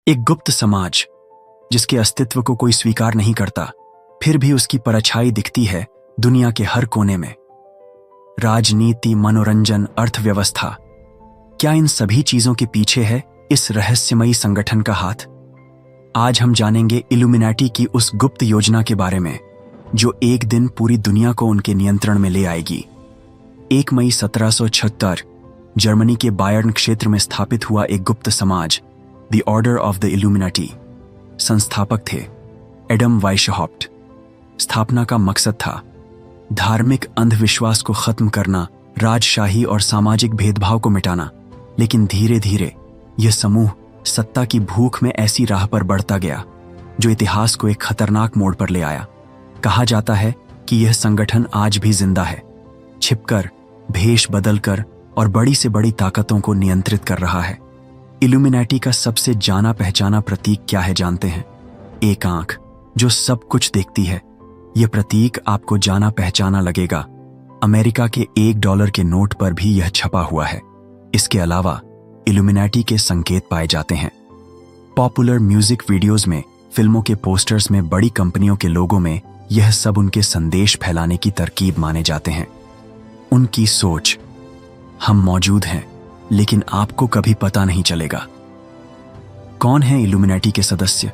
एक गुप्त समाज जिसके अस्तित्व को कोई स्वीकार नहीं करता, फिर भी उसकी परछाई दिखती है दुनिया के हर कोने में। राजनीति, मनोरंजन, अर्थव्यवस्था, क्या इन सभी चीजों के पीछे है इस रहस्यमयी संगठन का हाथ? आज हम जानेंगे इल्यूमिनाटी की उस गुप्त योजना के बारे में जो एक दिन पूरी दुनिया को उनके नियंत्रण में ले आएगी। 1 मई 1776 जर्मनी के बायर्न क्षेत्र में स्थापित हुआ एक गुप्त समाज, the order of the illuminati. संस्थापक थे एडम वाइशहॉफ्ट। स्थापना का मकसद था धार्मिक अंधविश्वास को खत्म करना, राजशाही और सामाजिक भेदभाव को मिटाना। लेकिन धीरे धीरे यह समूह सत्ता की भूख में ऐसी राह पर बढ़ता गया जो इतिहास को एक खतरनाक मोड़ पर ले आया। कहा जाता है कि यह संगठन आज भी जिंदा है, छिपकर, भेष बदलकर और बड़ी से बड़ी ताकतों को नियंत्रित कर रहा है। इल्यूमिनाटी का सबसे जाना पहचाना प्रतीक क्या है जानते हैं? एक आंख जो सब कुछ देखती है। यह प्रतीक आपको जाना पहचाना लगेगा। अमेरिका के $1 के नोट पर भी यह छपा हुआ है। इसके अलावा इल्यूमिनाटी के संकेत पाए जाते हैं पॉपुलर म्यूजिक वीडियोस में, फिल्मों के पोस्टर्स में, बड़ी कंपनियों के लोगों में। यह सब उनके संदेश फैलाने की तरकीब माने जाते हैं। उनकी सोच, हम मौजूद हैं लेकिन आपको कभी पता नहीं चलेगा। कौन है इल्यूमिनाटी के सदस्य?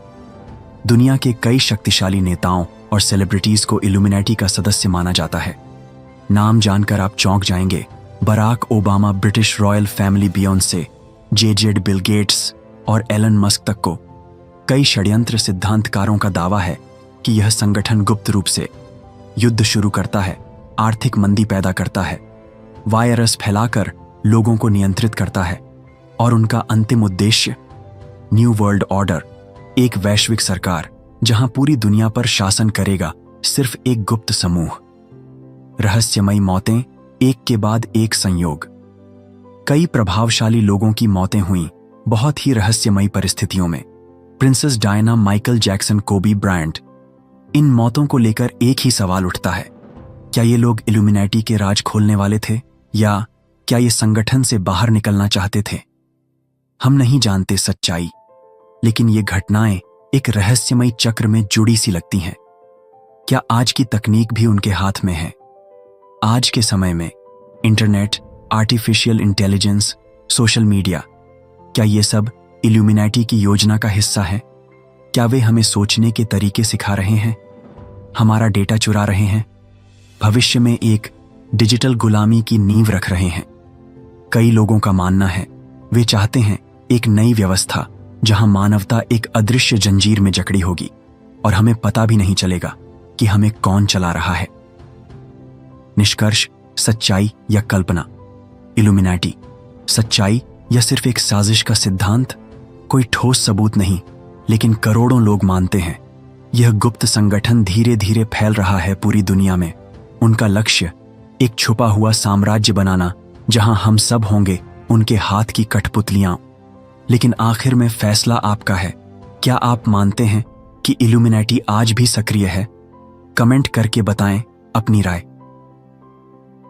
दुनिया के कई शक्तिशाली नेताओं और सेलिब्रिटीज को इल्यूमिनाटी का सदस्य माना जाता है। नाम जानकर आप चौंक जाएंगे। Barack Obama, British royal family, Beyonce, Jay Bill Gates और एलन मस्क तक को। कई षड्यंत्र सिद्धांतकारों का दावा है कि यह संगठन गुप्त रूप से युद्ध शुरू करता है, आर्थिक मंदी पैदा करता है, वायरस फैलाकर लोगों को नियंत्रित करता है और उनका अंतिम उद्देश्य न्यू वर्ल्ड ऑर्डर, एक वैश्विक सरकार जहां पूरी दुनिया पर शासन करेगा सिर्फ एक गुप्त समूह। रहस्यमयी मौतें, एक के बाद एक संयोग। कई प्रभावशाली लोगों की मौतें हुईं बहुत ही रहस्यमयी परिस्थितियों में। Princess Diana, Michael Jackson, Kobe Bryant. इन मौतों को लेकर एक ही सवाल उठता है, क्या ये लोग इल्यूमिनाटी के राज खोलने वाले थे या क्या ये संगठन से बाहर निकलना चाहते थे? हम नहीं जानते सच्चाई, लेकिन ये घटनाएं एक रहस्यमयी चक्र में जुड़ी सी लगती हैं। क्या आज की तकनीक भी उनके हाथ में है? आज के समय में internet, artificial intelligence, social media, क्या ये सब इल्यूमिनाटी की योजना का हिस्सा है? क्या वे हमें सोचने के तरीके सिखा रहे हैं, हमारा डेटा चुरा रहे हैं, भविष्य में एक डिजिटल गुलामी की नींव रख रहे हैं? कई लोगों का मानना है वे चाहते हैं एक नई व्यवस्था जहां मानवता एक अदृश्य जंजीर में जकड़ी होगी और हमें पता भी नहीं चलेगा कि हमें कौन चला रहा है। निष्कर्ष, सच्चाई या कल्पना? इल्यूमिनाटी सच्चाई या सिर्फ एक साजिश का सिद्धांत? कोई ठोस सबूत नहीं, लेकिन करोड़ों लोग मानते हैं यह गुप्त संगठन धीरे धीरे फैल रहा है पूरी दुनिया में। उनका लक्ष्य एक छुपा हुआ साम्राज्य बनाना जहां हम सब होंगे उनके हाथ की कठपुतलियां। लेकिन आखिर में फैसला आपका है। क्या आप मानते हैं कि इल्यूमिनाटी आज भी सक्रिय है? कमेंट करके बताएं अपनी राय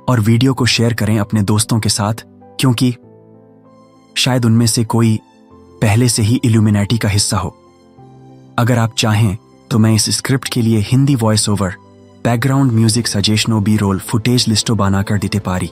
और वीडियो को शेयर करें अपने दोस्तों के साथ, क्योंकि शायद उनमें से कोई पहले से ही इल्यूमिनाटी का हिस्सा हो। अगर आप चाहें तो मैं इस स्क्रिप्ट के लिए Hindi voice over, background music सजेशनों, बी रोल फुटेज लिस्टों बनाकर देते पारी।